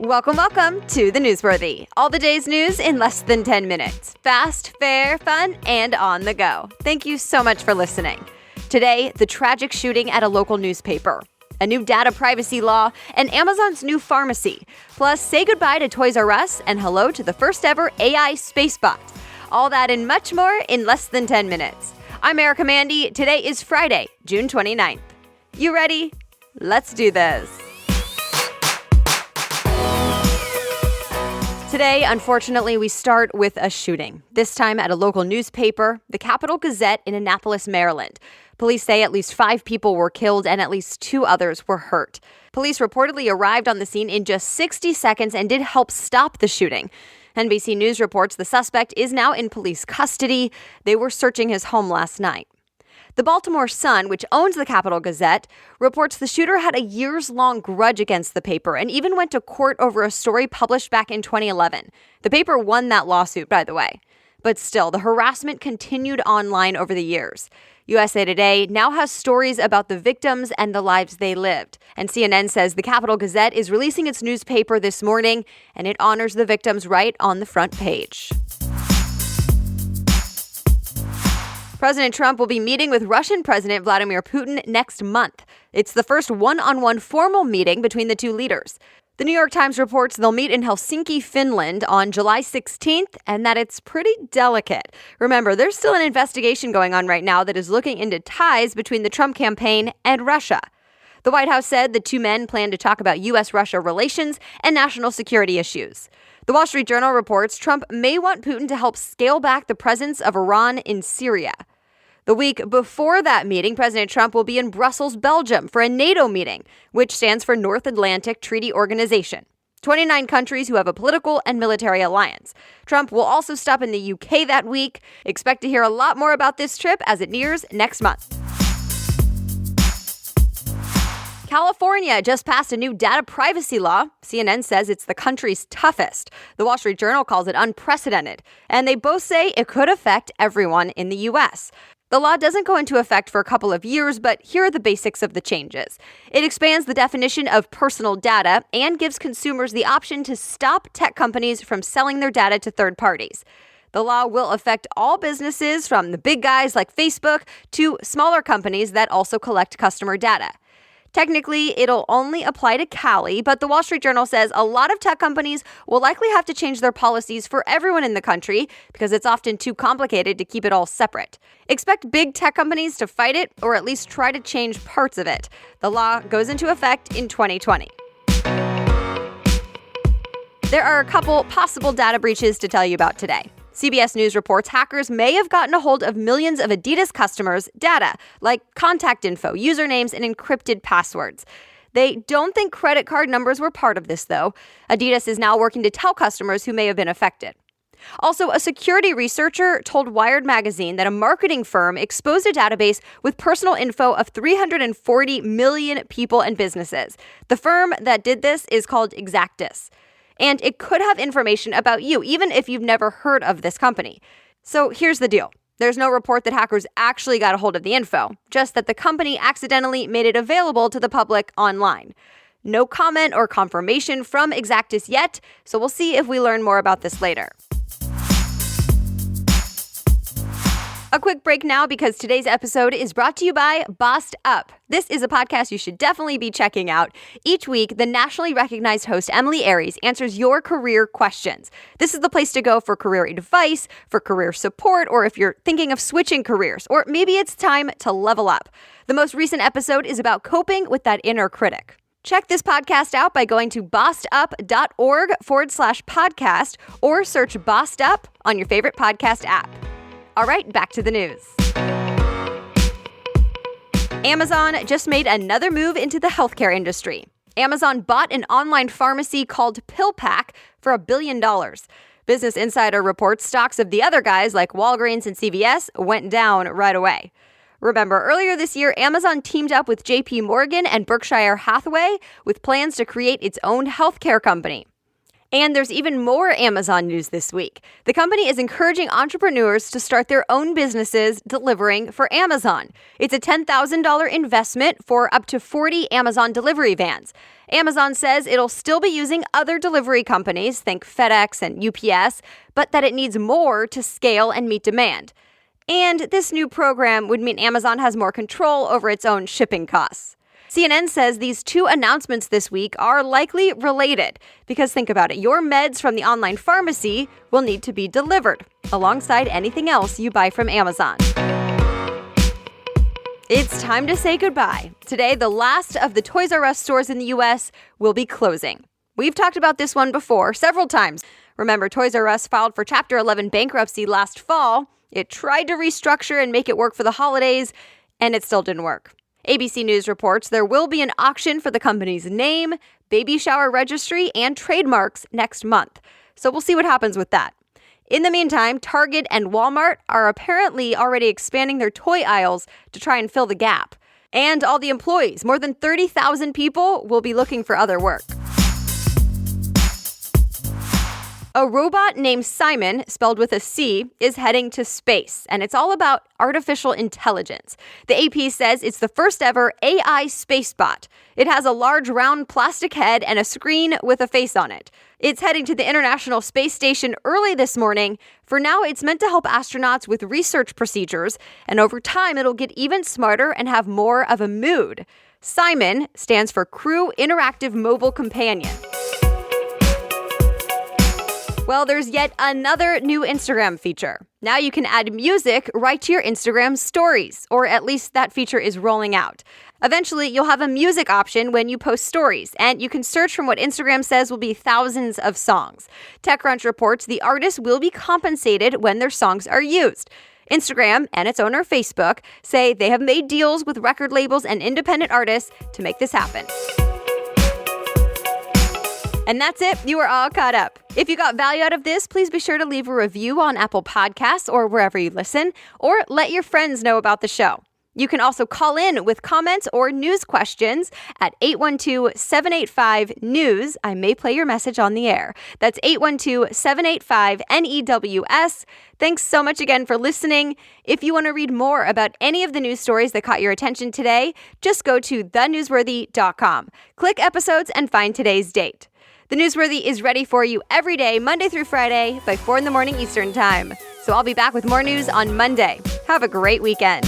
Welcome to The Newsworthy. All the day's news in less than 10 minutes. Fast, fair, fun, and on the go. Thank you so much for listening. Today, the tragic shooting at a local newspaper, a new data privacy law, and Amazon's new pharmacy. Plus, say goodbye to Toys R Us and hello to the first ever AI space bot. All that and much more in less than 10 minutes. I'm Erica Mandy. Today is Friday, June 29th. You ready? Let's do this. Today, unfortunately, we start with a shooting, this time at a local newspaper, the Capital Gazette in Annapolis, Maryland. Police say at least 5 people were killed and at least 2 others were hurt. Police reportedly arrived on the scene in just 60 seconds and did help stop the shooting. NBC News reports the suspect is now in police custody. They were searching his home last night. The Baltimore Sun, which owns the Capital Gazette, reports the shooter had a years-long grudge against the paper and even went to court over a story published back in 2011. The paper won that lawsuit, by the way. But still, the harassment continued online over the years. USA Today now has stories about the victims and the lives they lived. And CNN says the Capital Gazette is releasing its newspaper this morning, and it honors the victims right on the front page. President Trump will be meeting with Russian President Vladimir Putin next month. It's the first one-on-one formal meeting between the two leaders. The New York Times reports they'll meet in Helsinki, Finland on July 16th, and that it's pretty delicate. Remember, there's still an investigation going on right now that is looking into ties between the Trump campaign and Russia. The White House said the two men plan to talk about U.S.-Russia relations and national security issues. The Wall Street Journal reports Trump may want Putin to help scale back the presence of Iran in Syria. The week before that meeting, President Trump will be in Brussels, Belgium, for a NATO meeting, which stands for North Atlantic Treaty Organization. 29 countries who have a political and military alliance. Trump will also stop in the UK that week. Expect to hear a lot more about this trip as it nears next month. California just passed a new data privacy law. CNN says it's the country's toughest. The Wall Street Journal calls it unprecedented. And they both say it could affect everyone in the U.S. The law doesn't go into effect for a couple of years, but here are the basics of the changes. It expands the definition of personal data and gives consumers the option to stop tech companies from selling their data to third parties. The law will affect all businesses, from the big guys like Facebook to smaller companies that also collect customer data. Technically, it'll only apply to Cali, but the Wall Street Journal says a lot of tech companies will likely have to change their policies for everyone in the country because it's often too complicated to keep it all separate. Expect big tech companies to fight it or at least try to change parts of it. The law goes into effect in 2020. There are a couple possible data breaches to tell you about today. CBS News reports hackers may have gotten a hold of millions of Adidas customers' data, like contact info, usernames, and encrypted passwords. They don't think credit card numbers were part of this, though. Adidas is now working to tell customers who may have been affected. Also, a security researcher told Wired magazine that a marketing firm exposed a database with personal info of 340 million people and businesses. The firm that did this is called Exactus. And it could have information about you, even if you've never heard of this company. So here's the deal. There's no report that hackers actually got a hold of the info, just that the company accidentally made it available to the public online. No comment or confirmation from Exactus yet, so we'll see if we learn more about this later. A quick break now because today's episode is brought to you by Bossed Up. This is a podcast you should definitely be checking out. Each week, the nationally recognized host Emily Aries answers your career questions. This is the place to go for career advice, for career support, or if you're thinking of switching careers, or maybe it's time to level up. The most recent episode is about coping with that inner critic. Check this podcast out by going to bossedup.org/podcast or search Bossed Up on your favorite podcast app. All right, back to the news. Amazon just made another move into the healthcare industry. Amazon bought an online pharmacy called PillPack for $1 billion. Business Insider reports stocks of the other guys like Walgreens and CVS went down right away. Remember, earlier this year, Amazon teamed up with JP Morgan and Berkshire Hathaway with plans to create its own healthcare company. And there's even more Amazon news this week. The company is encouraging entrepreneurs to start their own businesses delivering for Amazon. It's a $10,000 investment for up to 40 Amazon delivery vans. Amazon says it'll still be using other delivery companies, think FedEx and UPS, but that it needs more to scale and meet demand. And this new program would mean Amazon has more control over its own shipping costs. CNN says these two announcements this week are likely related because think about it, your meds from the online pharmacy will need to be delivered alongside anything else you buy from Amazon. It's time to say goodbye. Today, the last of the Toys R Us stores in the U.S. will be closing. We've talked about this one before several times. Remember, Toys R Us filed for Chapter 11 bankruptcy last fall. It tried to restructure and make it work for the holidays, and it still didn't work. ABC News reports there will be an auction for the company's name, baby shower registry, and trademarks next month. So we'll see what happens with that. In the meantime, Target and Walmart are apparently already expanding their toy aisles to try and fill the gap. And all the employees, more than 30,000 people, will be looking for other work. A robot named Simon, spelled with a C, is heading to space, and it's all about artificial intelligence. The AP says it's the first ever AI spacebot. It has a large round plastic head and a screen with a face on it. It's heading to the International Space Station early this morning. For now, it's meant to help astronauts with research procedures, and over time, it'll get even smarter and have more of a mood. Simon stands for Crew Interactive Mobile Companion. Well, there's yet another new Instagram feature. Now you can add music right to your Instagram stories, or at least that feature is rolling out. Eventually, you'll have a music option when you post stories, and you can search from what Instagram says will be thousands of songs. TechCrunch reports the artists will be compensated when their songs are used. Instagram and its owner, Facebook, say they have made deals with record labels and independent artists to make this happen. And that's it. You are all caught up. If you got value out of this, please be sure to leave a review on Apple Podcasts or wherever you listen, or let your friends know about the show. You can also call in with comments or news questions at 812-785-NEWS. I may play your message on the air. That's 812-785-NEWS. Thanks so much again for listening. If you want to read more about any of the news stories that caught your attention today, just go to thenewsworthy.com. Click episodes and find today's date. The Newsworthy is ready for you every day, Monday through Friday, by 4 in the morning Eastern Time. So I'll be back with more news on Monday. Have a great weekend.